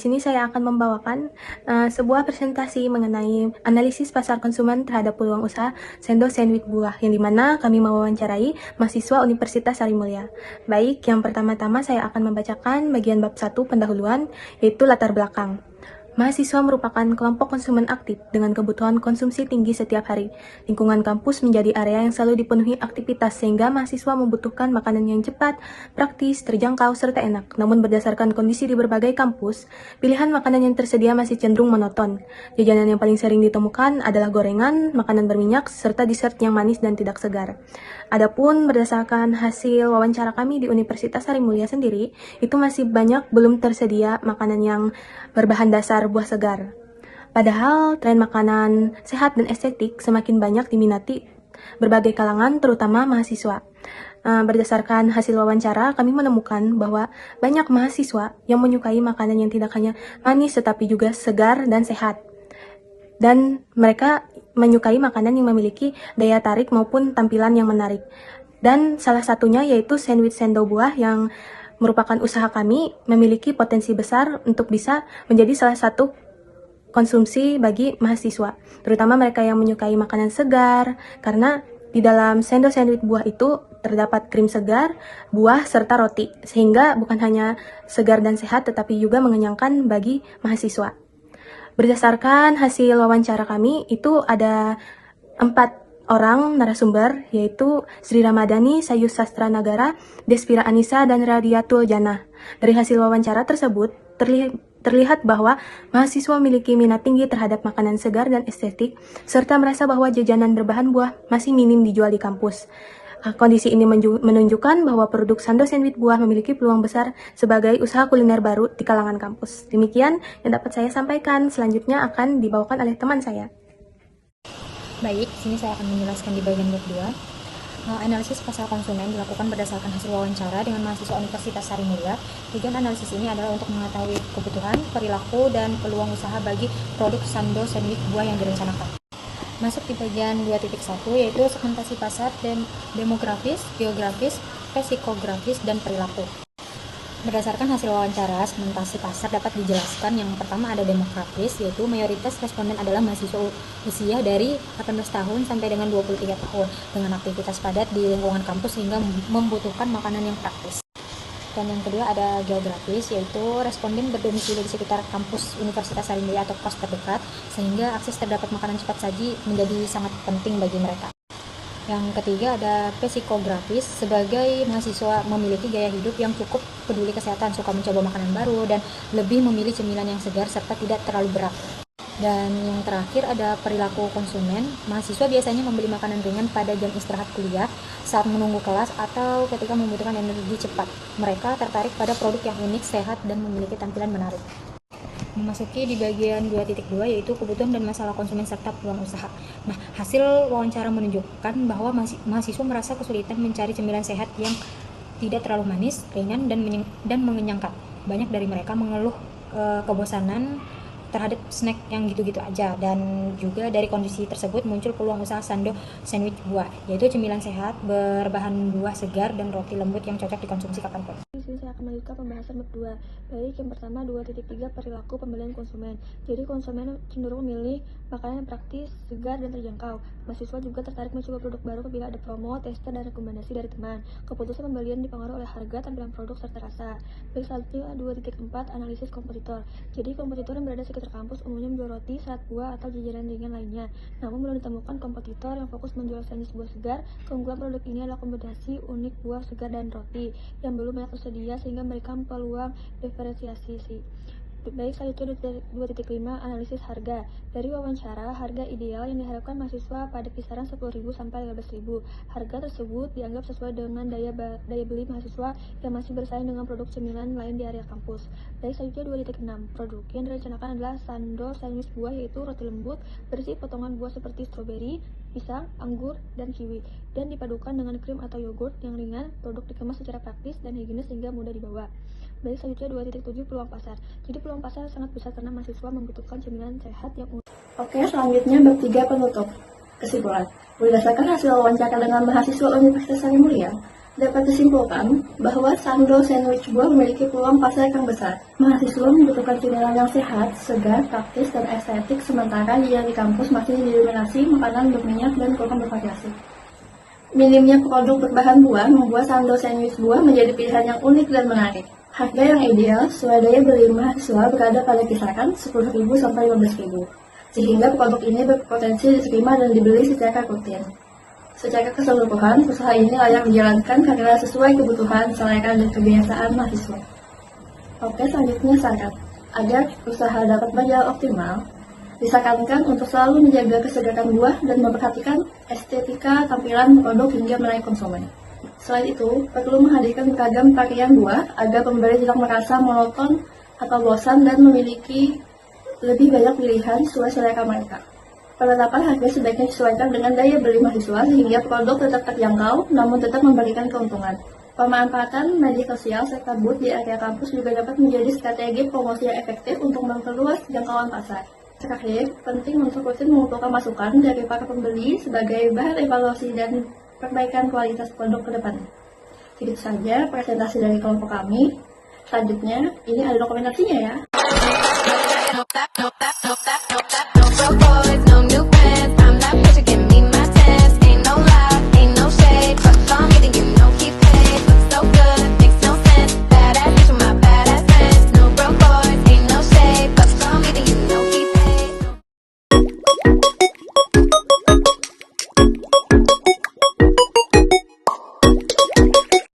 sini saya akan membawakan sebuah presentasi mengenai analisis pasar konsumen terhadap peluang usaha sendok sandwich buah, yang dimana kami mewawancarai mahasiswa Universitas Sarimulya. Baik, yang pertama-tama saya akan membacakan bagian bab 1 pendahuluan, yaitu latar belakang. Mahasiswa merupakan kelompok konsumen aktif dengan kebutuhan konsumsi tinggi setiap hari. Lingkungan kampus menjadi area yang selalu dipenuhi aktivitas sehingga mahasiswa membutuhkan makanan yang cepat, praktis, terjangkau, serta enak. Namun berdasarkan kondisi di berbagai kampus, pilihan makanan yang tersedia masih cenderung monoton. Jajanan yang paling sering ditemukan adalah gorengan, makanan berminyak, serta dessert yang manis dan tidak segar. Adapun berdasarkan hasil wawancara kami di Universitas Sarimulya sendiri, itu masih banyak belum tersedia makanan yang berbahan dasar buah segar. Padahal tren makanan sehat dan estetik semakin banyak diminati berbagai kalangan, terutama mahasiswa. Berdasarkan hasil wawancara, kami menemukan bahwa banyak mahasiswa yang menyukai makanan yang tidak hanya manis tetapi juga segar dan sehat. Dan mereka menyukai makanan yang memiliki daya tarik maupun tampilan yang menarik. Dan salah satunya yaitu sandwich sendok buah yang merupakan usaha kami, memiliki potensi besar untuk bisa menjadi salah satu konsumsi bagi mahasiswa, terutama mereka yang menyukai makanan segar, karena di dalam sendok sandwich buah itu terdapat krim segar, buah, serta roti, sehingga bukan hanya segar dan sehat, tetapi juga mengenyangkan bagi mahasiswa. Berdasarkan hasil wawancara kami, itu ada 4 orang narasumber, yaitu Sri Ramadhani, Sayus Sastra Nagara, Desvira Anissa, dan Radiatul Jannah. Dari hasil wawancara tersebut, terlihat bahwa mahasiswa memiliki minat tinggi terhadap makanan segar dan estetik, serta merasa bahwa jajanan berbahan buah masih minim dijual di kampus. Kondisi ini menunjukkan bahwa produk sendok sandwich buah memiliki peluang besar sebagai usaha kuliner baru di kalangan kampus. Demikian yang dapat saya sampaikan. Selanjutnya akan dibawakan oleh teman saya. Baik, sini saya akan menjelaskan di bagian bab 2. Analisis pasar konsumen dilakukan berdasarkan hasil wawancara dengan mahasiswa Universitas Sarimulya. Tujuan analisis ini adalah untuk mengetahui kebutuhan, perilaku, dan peluang usaha bagi produk sendok sandwich buah yang direncanakan. Masuk di bagian 2.1, yaitu segmentasi pasar dan demografis, geografis, psikografis, dan perilaku. Berdasarkan hasil wawancara, segmentasi pasar dapat dijelaskan. Yang pertama ada demografis, yaitu mayoritas responden adalah mahasiswa usia dari 18 tahun sampai dengan 23 tahun dengan aktivitas padat di lingkungan kampus sehingga membutuhkan makanan yang praktis. Dan yang kedua ada geografis, yaitu responden berdomisili di sekitar kampus Universitas Sarimulya atau kos terdekat sehingga akses terdapat makanan cepat saji menjadi sangat penting bagi mereka. Yang ketiga ada psikografis, sebagai mahasiswa memiliki gaya hidup yang cukup peduli kesehatan, suka mencoba makanan baru, dan lebih memilih cemilan yang segar serta tidak terlalu berat. Dan yang terakhir ada perilaku konsumen. Mahasiswa biasanya membeli makanan ringan pada jam istirahat kuliah, saat menunggu kelas, atau ketika membutuhkan energi cepat. Mereka tertarik pada produk yang unik, sehat, dan memiliki tampilan menarik. Memasuki di bagian 2.2, yaitu kebutuhan dan masalah konsumen serta peluang usaha. Nah, hasil wawancara menunjukkan bahwa mahasiswa merasa kesulitan mencari cemilan sehat yang tidak terlalu manis, ringan, dan mengenyangkan. Banyak dari mereka mengeluh kebosanan terhadap snack yang gitu-gitu aja, dan juga dari kondisi tersebut muncul peluang usaha sendok sandwich buah, yaitu cemilan sehat berbahan buah segar dan roti lembut yang cocok dikonsumsi kapanpun. Di sini saya akan melanjutkan pembahasan bab 2. Baik, yang pertama 2.3 perilaku pembelian konsumen. Jadi konsumen cenderung memilih makanan yang praktis, segar, dan terjangkau. Mahasiswa juga tertarik mencoba produk baru apabila ada promo, tester, dan rekomendasi dari teman. Keputusan pembelian dipengaruhi oleh harga, tampilan produk, serta rasa. Baik, selanjutnya 2.4 analisis kompetitor. Jadi kompetitor yang berada sekitar kampus umumnya menjual roti, salad buah, atau jajanan ringan lainnya. Namun belum ditemukan kompetitor yang fokus menjual sandwich buah segar. Keunggulan produk ini adalah kombinasi unik buah segar dan roti yang belum banyak tersedia sehingga memberikan peluang diferensiasi. Baik, selanjutnya 2.5 analisis harga. Dari wawancara, harga ideal yang diharapkan mahasiswa pada kisaran 10.000 sampai 15.000. Harga tersebut dianggap sesuai dengan daya beli mahasiswa yang masih bersaing dengan produk cemilan lain di area kampus. Baik, selanjutnya 2.6 produk yang direncanakan adalah sendok sandwich buah, yaitu roti lembut berisi potongan buah seperti stroberi, pisang, anggur, dan kiwi, dan dipadukan dengan krim atau yogurt yang ringan. Produk dikemas secara praktis dan higienis sehingga mudah dibawa. Baik, selanjutnya 2.7 peluang pasar. Jadi peluang pasar sangat besar karena mahasiswa membutuhkan cemilan sehat yang unik. Oke, selanjutnya bab 3 penutup. Kesimpulan. Berdasarkan hasil wawancara dengan mahasiswa Universitas Sarimulya, Dapat disimpulkan bahwa sando sandwich buah memiliki peluang pasar yang besar. Mahasiswa membutuhkan cemilan yang sehat, segar, praktis, dan estetik, sementara dia di kampus masih didominasi makanan berminyak dan kurang bervariasi. Minimnya produk berbahan buah membuat sando sandwich buah menjadi pilihan yang unik dan menarik. Harga yang ideal sesuai daya beli mahasiswa berada pada kisaran 10.000 sampai 15.000, sehingga produk ini berpotensi diterima dan dibeli secara rutin. Secara keseluruhan, usaha ini layak dijalankan karena sesuai kebutuhan, selera, dan kebiasaan mahasiswa. Oke, selanjutnya syarat. Agar usaha dapat berjalan optimal, disarankan untuk selalu menjaga kesegaran buah dan memperhatikan estetika tampilan produk hingga menarik konsumen. Selain itu, perlu menghadirkan beragam varian buah agar pembeli tidak merasa monoton atau bosan dan memiliki lebih banyak pilihan sesuai selera mereka. Penetapan harga sebaiknya disesuaikan dengan daya beli mahasiswa sehingga produk tetap terjangkau namun tetap memberikan keuntungan. Pemanfaatan media sosial serta booth di area kampus juga dapat menjadi strategi promosi yang efektif untuk memperluas jangkauan pasar. Terakhir, penting untuk rutin mengumpulkan masukan dari para pembeli sebagai bahan evaluasi dan perbaikan kualitas produk ke depan. Segitu saja presentasi dari kelompok kami. Selanjutnya, ini ada dokumentasinya ya.